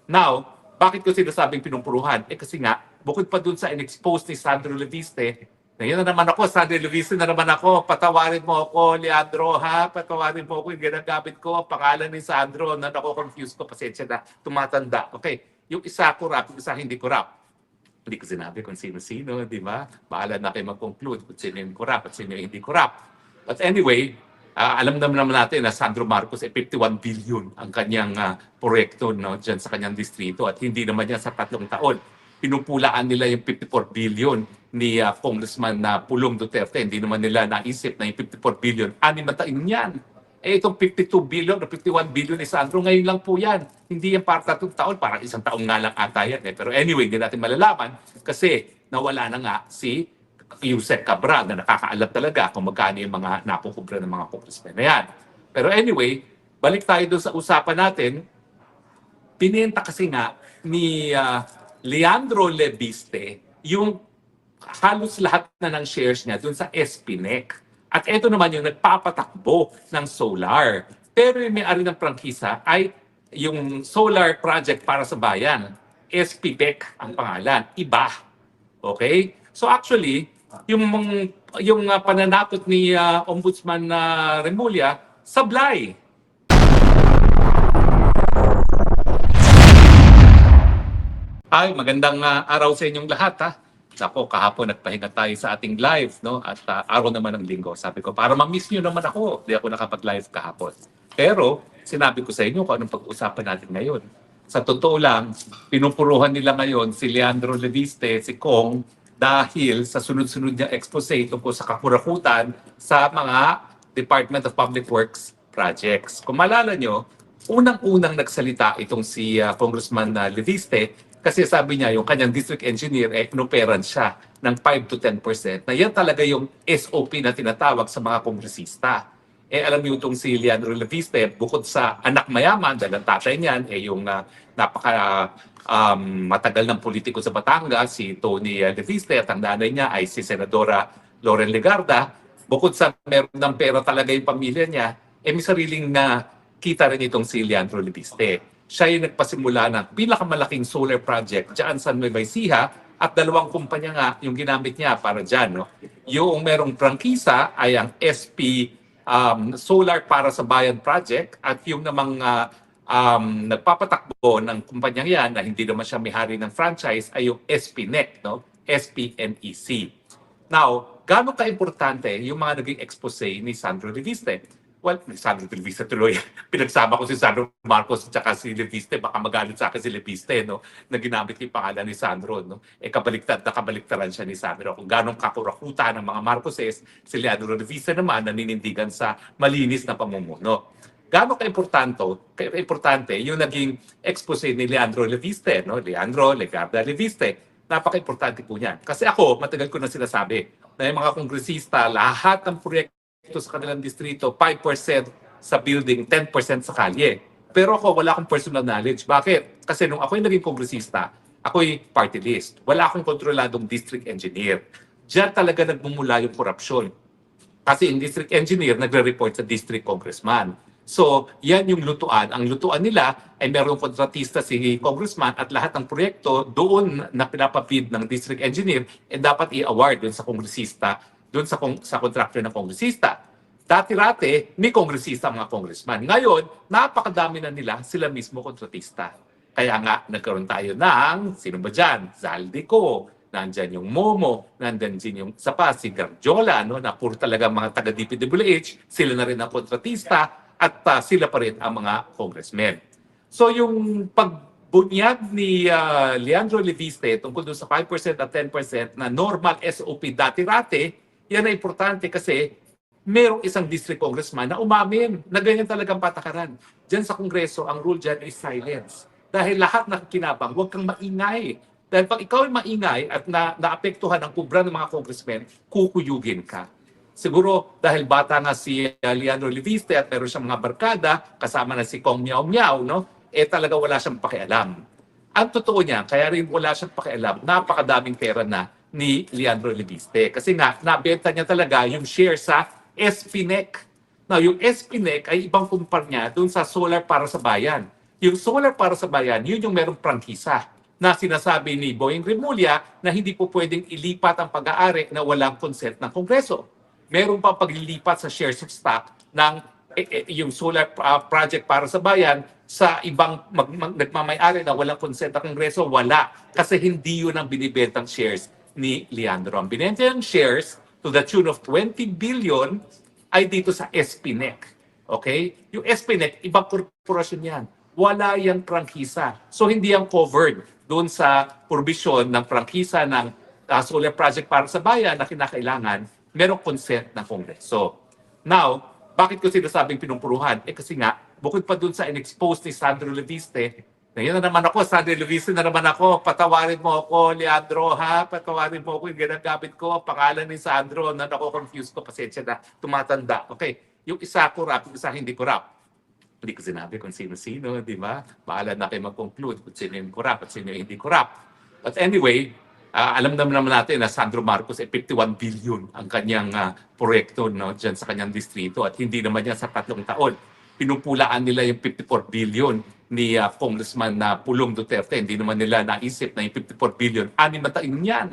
Now, bakit ko sinasabing pinumpuruhan? Kasi nga, bukod pa dun sa in-expose ni Sandro Leviste, ngayon na naman ako, Sandro Leviste na naman ako, patawarin mo ako, Leandro, ha? Patawarin mo ako, yung ginagamit ko, ang pangalan ni Sandro, na nako-confuse ko, pasensya na, tumatanda. Okay, yung isa corrupt, yung isa hindi corrupt. Hindi ko sinabi kung sino-sino, di ba? Bahala na kayo mag-conclude kung sino yung corrupt at sino yung hindi corrupt. But anyway, alam naman natin na Sandro Marcos 51 billion ang kanyang proyekto, no, dyan sa kanyang distrito at hindi naman yan sa 3 taon. Pinupulaan nila yung 54 billion ni Congressman Pulong Duterte. Hindi naman nila naisip na yung 54 billion, 6 na taon yan. Itong 52 billion o 51 billion ni Sandro, ngayon lang po yan. Hindi yan para 3 taon, parang 1 taong nga lang ata yan. Pero anyway, hindi natin malalaman kasi nawala na nga si Yusek Cabral na nakakaalam talaga kung magkano yung mga napukubra ng mga congressmen na yan. Pero anyway, balik tayo doon sa usapan natin. Pinenta kasi nga ni Leandro Leviste yung halos lahat na ng shares niya doon sa SPNEC. At ito naman yung nagpapatakbo ng solar. Pero yung may-ari ng prangkisa ay yung solar project para sa bayan. SPPEC ang pangalan. Iba. Okay? So actually, yung pananakot ni Ombudsman Remulla, sablay. Ay, magandang araw sa inyong lahat, ha. Ako, kahapon nagpahinga tayo sa ating live, no? At araw naman ng linggo. Sabi ko, para ma-miss nyo naman ako, di ako nakapag-live kahapon. Pero, sinabi ko sa inyo kung anong pag-usapan natin ngayon. Sa totoo lang, pinupuruhan nila ngayon si Leandro Leviste, si Kong, dahil sa sunod-sunod niya expose tungkol sa kakurakutan sa mga Department of Public Works projects. Kung malala nyo, unang-unang nagsalita itong si Congressman Leviste kasi sabi niya yung kanyang district engineer pinuperan siya ng 5 to 10% na yan talaga yung SOP na tinatawag sa mga kongresista. Alam niyo itong si Leandro Leviste, bukod sa anak mayaman, dahil ang tatay niyan, yung matagal ng politiko sa Batangas, si Tony Leviste, at ang nanay niya ay si Senadora Loren Legarda. Bukod sa meron ng pera talaga yung pamilya niya, may sariling kita rin itong si Leandro Leviste. Siya yung nagpasimula ng pinakamalaking solar project dyan sa Nueva Ecija at 2 kumpanya nga yung ginamit niya para dyan. No? Yung merong prangkisa ay ang SP Solar para sa Bayan Project at yung namang nagpapatakbo ng kumpanyang yan na hindi naman siya may-hari ng franchise ay yung SPNEC, no? SPNEC. Now, gaano ka-importante yung mga naging expose ni Sandro Leviste? Well, Sandro Leviste tuloy. Pinagsama ko si Sandro Marcos at saka si Leviste. Baka magalit sa akin si Leviste, no? Na ginamit yung pangalan ni Sandro, no? Kabaliktad na kabaliktaran siya ni Sandro. Kung gano'ng kakurakutan ng mga Marcoses, si Leandro Leviste naman naninindigan sa malinis na pamumuno. Gaano ka-importante yung naging expose ni Leandro Leviste, no? Leandro Legarda Leviste. Napaka-importante po niyan. Kasi ako, matagal ko na sinasabi na yung mga kongresista, lahat ng proyekto sa kanilang distrito, 5% sa building, 10% sa kalye. Pero ako, wala akong personal knowledge. Bakit? Kasi nung ako'y naging kongresista, ako'y party list. Wala akong kontroladong district engineer. Diyan talaga nagmumula yung korupsyon. Kasi yung district engineer nagre-report sa district congressman. So, yan yung lutuan. Ang lutuan nila ay merong kontratista si congressman at lahat ng proyekto doon na pinapabid ng district engineer dapat i-award doon sa kongresista, doon sa contractor ng kongresista. Dati-rate, may kongresista ang mga congressman. Ngayon, napakadami na nila sila mismo kontratista. Kaya nga, nagkaroon tayo ng, sino ba dyan? Zaldico, nandyan yung Momo, nandyan din yung si Garjola, no, na puro talaga mga taga-DPWH, sila na rin ang kontratista, at sila pa rin ang mga congressmen. So yung pagbunyag ni Leandro Leviste tungkol doon sa 5% at 10% na normal SOP dati-rate, yan ay importante kasi merong isang district congressman na umamin na ganyan talagang patakaran. Diyan sa Kongreso, ang rule dyan is silence. Dahil lahat nakikinabang, huwag kang maingay. Dahil pag ikaw ay maingay at naapektuhan ang kubra ng mga congressmen, kukuyugin ka. Siguro dahil bata nga si Leandro Leviste at meron siyang mga barkada, kasama na si Kong Miao Miao, no? Talaga wala siyang pakialam. Ang totoo niya, kaya rin wala siyang pakialam, napakadaming pera na ni Leandro Leviste. Kasi nga, nabenta niya talaga yung share sa SPNEC. Now, yung SPNEC ay ibang kumpanya doon sa solar para sa bayan. Yung solar para sa bayan, yun yung merong prangkisa na sinasabi ni Boying Rimulya na hindi po pwedeng ilipat ang pag-aari na walang consent ng Kongreso. Meron pa paglilipat sa shares of stock ng yung solar project para sa bayan sa ibang nagmamay-ari na walang consent ng Kongreso, wala. Kasi hindi yun ang binibentang shares ni Leandro. Ang binenta yung shares to the tune of 20 billion ay dito sa SPNEC. Okay? Yung SPNEC, ibang korporasyon yan. Wala yung prangkisa. So hindi yan covered doon sa provision ng prangkisa ng solar project para sa bayan na kinakailangan, merong consent ng Kongreso. Now, bakit ko sinasabing pinumpuruhan? Kasi nga, bukod pa dun sa in-expose ni Sandro Leviste, na yun na naman ako, Sandro Leviste na naman ako, patawarin mo ako, Leandro, ha? Patawarin mo ako, yung ginagamit ko, pangalan ni Sandro, na nako-confuse ko, pasensya na, tumatanda. Okay, yung isa corrupt, yung isa hindi corrupt. Hindi ko sinabi kung sino-sino, di ba? Bahala na kayo mag-conclude kung sino yung corrupt at sino yung hindi corrupt. But anyway, alam naman natin na Sandro Marcos ay 51 billion ang kanyang proyekto, no, dyan sa kanyang distrito at hindi naman yan sa 3 taon. Pinupulaan nila yung 54 billion ni Congressman Pulong Duterte. Hindi naman nila naisip na yung 54 billion, 6 na taon yan.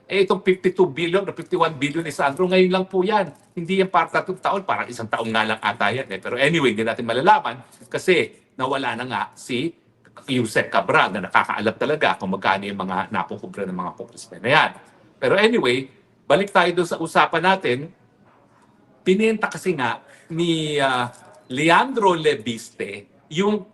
Eh itong 52 billion o 51 billion ni Sandro, ngayon lang po yan. Hindi yan para 3 taon, parang 1 taon nga lang ata yan. Pero anyway, hindi natin malalaman kasi nawala na nga si Yusek Cabral na nakakaalam talaga kung magkano yung mga napukubra ng mga congressmen na yan. Pero anyway, balik tayo doon sa usapan natin. Pinenta kasi nga ni Leandro Leviste yung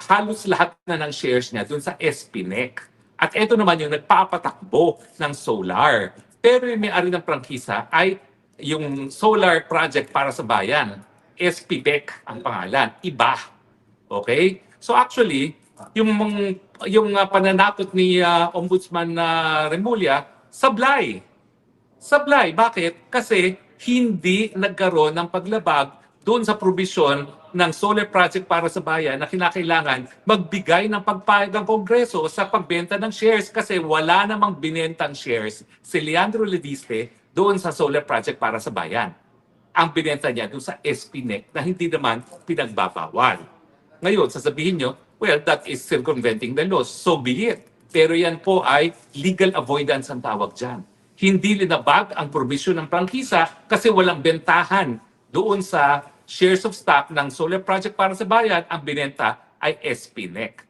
halos lahat na ng shares niya doon sa SPNEC. At ito naman yung nagpapatakbo ng solar. Pero yung may-ari ng prangkisa ay yung solar project para sa bayan. SPBEC ang pangalan. Iba. Okay? So actually, yung pananakot ni Ombudsman Remulla, sablay. Sablay. Bakit? Kasi hindi nagkaroon ng paglabag doon sa provision ng solar project para sa bayan na kinakailangan magbigay ng pagpayag ng Kongreso sa pagbenta ng shares kasi wala namang binentang shares si Leandro Leviste doon sa solar project para sa bayan. Ang binenta niya doon sa SPNEC na hindi naman pinagbabawal. Ngayon, sasabihin nyo, well, that is circumventing the laws. So be it. Pero yan po ay legal avoidance ang tawag dyan. Hindi linabag ang provision ng prangkisa kasi walang bentahan doon sa shares of stock ng solar project para sa bayan, ang binenta ay SPNEC.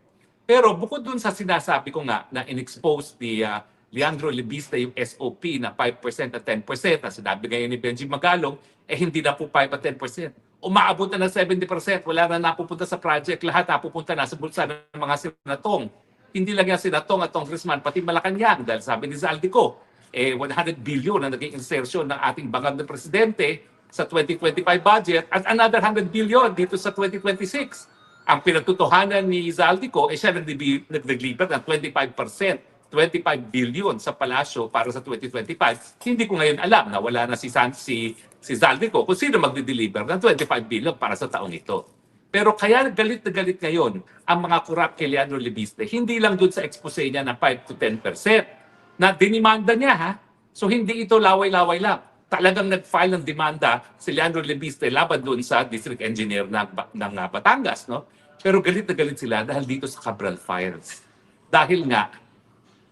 Pero bukod dun sa sinasabi ko nga na in-expose ni Leandro Leviste yung SOP na 5% at 10% na sinabi ngayon ni Benji Magalong, eh hindi na po 5 at 10%. Umaabot na ng 70%, wala na napupunta sa project, lahat napupunta na sa bulsa ng mga senatong. Hindi lang yan senatong at congressman, pati Malacanang, dahil sabi ni Zaldico, 100 billion na naging insertion ng ating bangag na presidente sa 2025 budget at another 100 billion dito sa 2026. Ang pinagtutuhanan ni Zaldico, siya naglipat ng 25%, 25 billion sa palasyo para sa 2025. Hindi ko ngayon alam na wala na si Zaldico kung sino magdi-deliver ng 25 billion para sa taong ito. Pero kaya galit na galit ngayon ang mga corrupt kay Leandro Leviste, hindi lang doon sa expose niya na 5 to 10% na dinimanda niya, ha? So hindi ito laway-laway lang. Talagang nag-file ng demanda si Leandro Leviste laban doon sa district engineer ng Batangas, no? Pero galit na galit sila dahil dito sa Cabral Files. Dahil nga,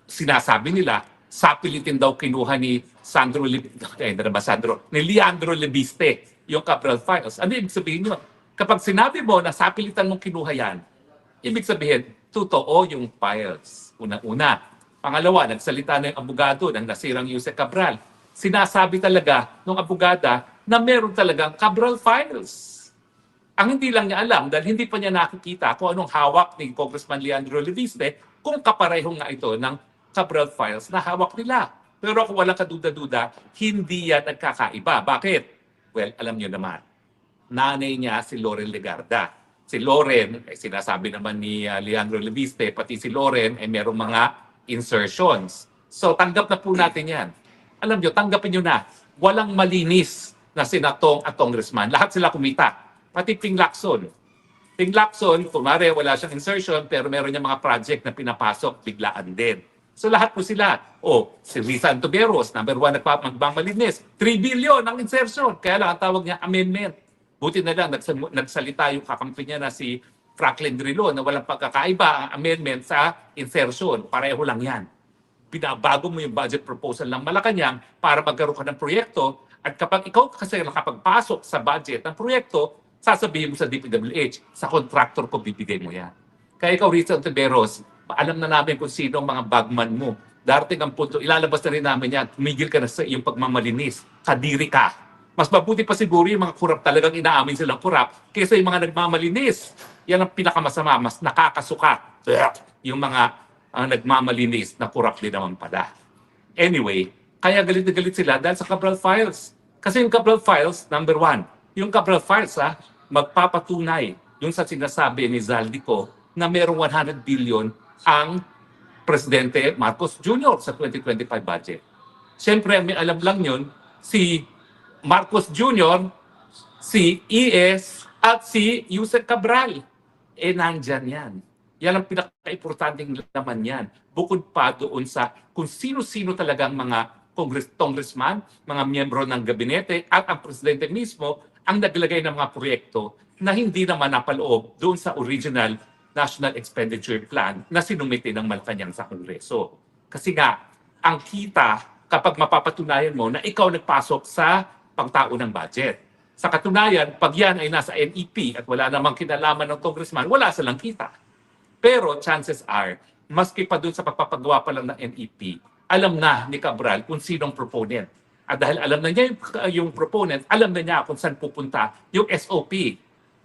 sinasabi nila, sapilitin daw kinuha ni ni Leandro Leviste yung Cabral Files. Ano ibig sabihin nyo? Kapag sinabi mo na sapilitan mong kinuha yan, ibig sabihin, totoo yung files. Una-una. Pangalawa, nagsalita na yung abogado ng nasirang Yusek Cabral. Sinasabi talaga ng abogada na meron talagang Cabral Files. Ang hindi lang niya alam dahil hindi pa niya nakikita kung anong hawak ni Congressman Leandro Leviste kung kapareho nga ito ng Cabral Files na hawak nila. Pero kung walang kaduda-duda, hindi yan nagkakaiba. Bakit? Well, alam niyo naman. Nanay niya si Loren Legarda. Si Loren, sinasabi naman ni Leandro Leviste, pati si Loren ay merong mga insertions. So tanggap na po natin yan. Alam nyo, tanggapin nyo na, walang malinis na senatong at congressman. Lahat sila kumita. Pati Ping Lacson. Ping Lacson, kumare, wala siyang insertion, pero meron niya mga project na pinapasok, biglaan din. So lahat po sila. Si Risa Antoberos, number 1 nagmamalinis. 3 billion ang insertion. Kaya lang ang tawag niya amendment. Buti na lang, nagsalita yung kakampi niya na si Franklin Drilon na walang pagkakaiba ang amendment sa insertion. Pareho lang yan. Binabago mo yung budget proposal ng Malacanang para magkaroon ka ng proyekto at kapag ikaw kasi nakapagpasok sa budget ng proyekto, sasabihin mo sa DPWH, sa contractor ko bibigay mo yan. Kaya ikaw, Rizal Tiberos, alam na namin kung sino ang mga bagman mo. Darating ang punto, ilalabas na rin namin yan, tumigil ka na sa iyong pagmamalinis, kadiri ka. Mas mabuti pa siguro yung mga kurap talagang inaamin silang kurap kaysa yung mga nagmamalinis. Yan ang pinakamasama, mas nakakasuka. Yung mga nagmamalinis na kurap din naman pala. Anyway, kaya galit na galit sila dahil sa Cabral Files. Kasi yung Cabral Files, number one, yung Cabral Files magpapatunay yung sa sinasabi ni Zaldico na merong 100 billion ang Presidente Marcos Jr. sa 2025 budget. Siyempre, may alam lang yun, si Marcos Jr., si ES, at si Yusek Cabral. Nandyan yan. Yan ang pinaka-importanting laman yan. Bukod pa doon sa kung sino-sino talagang mga congressman, mga miyembro ng gabinete at ang presidente mismo ang naglagay ng mga proyekto na hindi naman napaloob doon sa original National Expenditure Plan na sinumite ng Malacanang sa Kongreso. Kasi nga, ang kita kapag mapapatunayan mo na ikaw nagpasok sa pangtao ng budget. Sa katunayan, pag yan ay nasa NEP at wala namang kinalaman ng congressman, wala silang kita. Pero chances are, maski pa dun sa pagpapagawa pa lang ng NEP, alam na ni Cabral kung sinong proponent. At dahil alam na niya yung proponent, alam na niya kung saan pupunta yung SOP.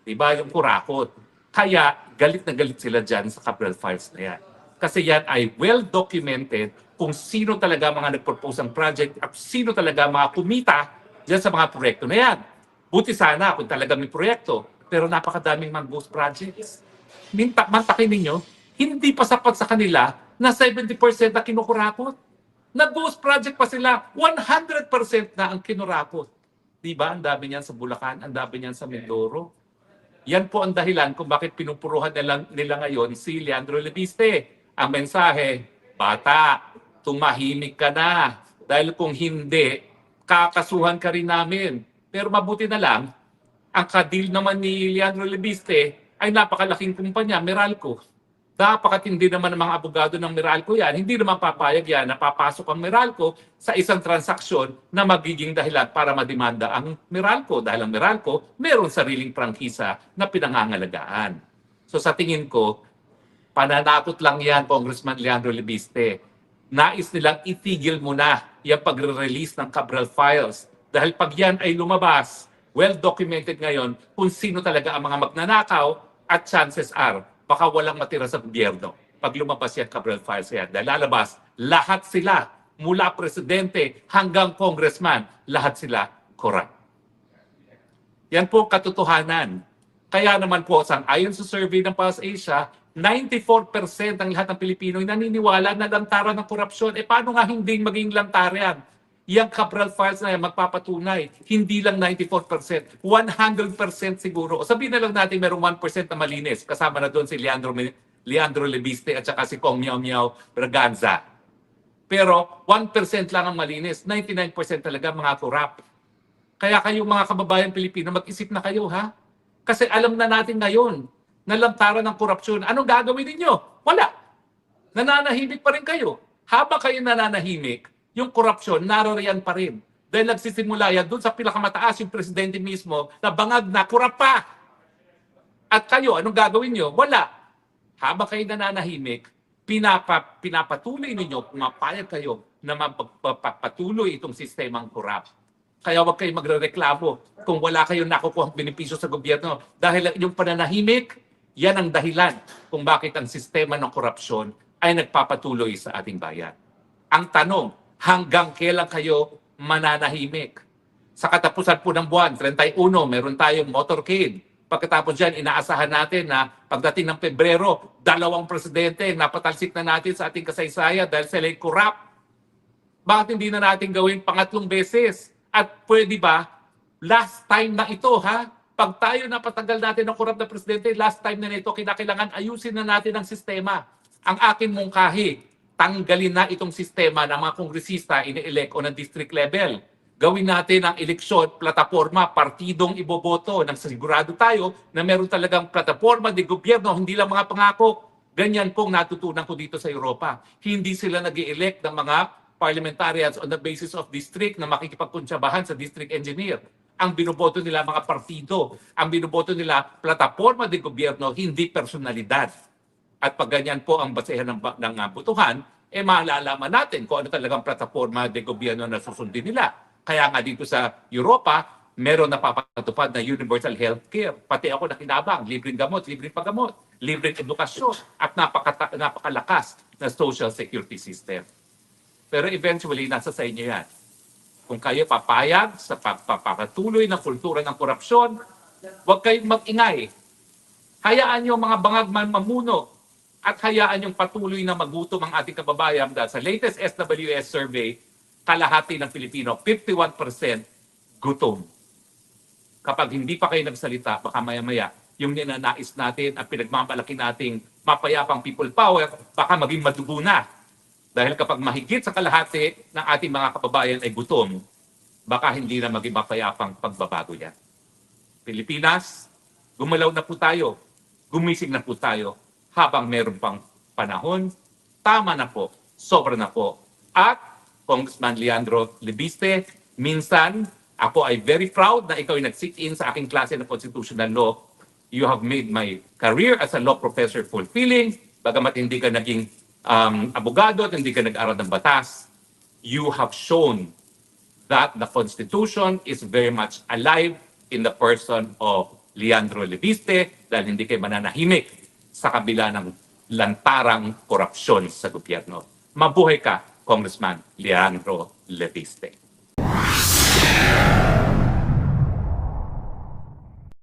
Diba? Yung kurakot. Kaya galit na galit sila dyan sa Cabral Files na yan. Kasi yan ay well-documented kung sino talaga mga nag-propose ng project at sino talaga mga kumita dyan sa mga proyekto na yan. Buti sana kung talaga may proyekto, pero napakadaming mga ghost projects. Mantakin ninyo, hindi pa sapat sa kanila na 70% na kinukurakot. Nag-ghost project pa sila, 100% na ang kinurakot. Diba? Ang dami niyan sa Bulacan, ang dami niyan sa Mindoro. Yan po ang dahilan kung bakit pinupuruhan nila ngayon si Leandro Lebiste. Ang mensahe, bata, tumahimik ka na. Dahil kung hindi, kakasuhan ka rin namin. Pero mabuti na lang, ang kadil naman ni Leandro Lebiste ay napakalaking kumpanya, Meralco. Napakatindi naman ng mga abogado ng Meralco yan. Hindi naman papayag yan na papasok ang Meralco sa isang transaksyon na magiging dahilan para mademanda ang Meralco. Dahil ang Meralco meron sariling prangkisa na pinangangalagaan. So sa tingin ko, pananakot lang yan, Congressman Leandro Lebiste. Nais nilang itigil muna yung pagre-release ng Cabral Files. Dahil pag yan ay lumabas, well-documented ngayon kung sino talaga ang mga magnanakaw at chances are, baka walang matira sa gobyerno. Pag lumabas yan, Cabral Files yan, dahil lalabas, lahat sila, mula presidente hanggang congressman, lahat sila corrupt. Yan po katotohanan. Kaya naman po, ayon sa survey ng Pulse Asia, 94% ng lahat ng Pilipino ay naniniwala na lantaran ng korupsyon. Paano nga hindi maging lantaran? Yang Cabral Files na yan magpapatunay, hindi lang 94%, 100% siguro. O sabihin na lang natin merong 1% na malinis, kasama na doon si Leandro Lebiste at saka si Kong Miao Miao Braganza. Pero 1% lang ang malinis, 99% talaga mga korap. Kaya kayong mga kababayan Pilipino, mag-isip na kayo ha? Kasi alam na natin ngayon na lantaran ng korupsyon. Anong gagawin ninyo? Wala. Nananahimik pa rin kayo. Habang kayo nananahimik, yung korupsyon, naroroyan pa rin. Dahil nagsisimula yan doon sa pinakamataas yung presidente mismo na bangag na kurap pa. At kayo, anong gagawin nyo? Wala. Habang kayo nananahimik, pinapatuloy ninyo, pumapayag kayo na mapatuloy itong sistemang kurap. Kaya huwag kayong magrereklamo kung wala kayong nakukuha benepisyo sa gobyerno. Dahil yung pananahimik, yan ang dahilan kung bakit ang sistema ng korupsyon ay nagpapatuloy sa ating bayan. Ang tanong, hanggang kailan kayo mananahimik? Sa katapusan po ng buwan, 31, meron tayong motorcade. Pagkatapos dyan, inaasahan natin na pagdating ng Pebrero, 2 presidente napatalsik na natin sa ating kasaysayan dahil sila ay corrupt. Bakit hindi na natin gawin pangatlong beses? At pwede ba, last time na ito ha? Pag tayo napatagal natin ng corrupt na presidente, last time na ito, kinakailangan ayusin na natin ang sistema. Ang akin mungkahi, tanggalin na itong sistema ng mga kongresista ini-elect o ng district level. Gawin natin ang eleksyon, plataforma, partidong iboboto nang sigurado tayo na meron talagang plataforma de gobyerno, hindi lang mga pangako. Ganyan pong natutunan ko dito sa Europa. Hindi sila nag-elect ng mga parliamentarians on the basis of district na makikipagkuntsabahan sa district engineer. Ang binoboto nila mga partido, ang binoboto nila plataforma de gobyerno, hindi personalidad. At pag ganyan po ang basehan ng botohan, malalaman natin kung ano talagang plataforma de gobyerno na susundin nila. Kaya nga dito sa Europa, meron napapatupad na universal healthcare. Pati ako nakinabang, libreng gamot, libreng paggamot, libreng edukasyon, at napakalakas na social security system. Pero eventually, nasa sa inyo yan. Kung kayo papayag sa pagpapatuloy ng kultura ng korupsyon, huwag kayong mag-ingay. Hayaan yung mga bangag man mamuno at hayaan yung patuloy na magutom ang ating kababayan dahil sa latest SWS survey, kalahati ng Pilipino, 51% gutom. Kapag hindi pa kayo nagsalita, baka maya-maya, yung ninanais natin at pinagmamalaki nating mapayapang people power, baka maging madugo na. Dahil kapag mahigit sa kalahati ng ating mga kababayan ay gutom, baka hindi na maging mapayapang pagbabago yan. Pilipinas, gumalaw na po tayo, gumising na po tayo, habang meron pang panahon, tama na po, sobra na po. At Congressman Leandro Lebiste, minsan ako ay very proud na ikaw ay nag-sit-in sa aking klase ng constitutional law. You have made my career as a law professor fulfilling, bagamat hindi ka naging abogado at hindi ka nag-aral ng batas. You have shown that the Constitution is very much alive in the person of Leandro Lebiste dahil hindi kayo mananahimik sa kabila ng lantarang korupsyon sa gobyerno. Mabuhay ka, Congressman Leandro Lebiste.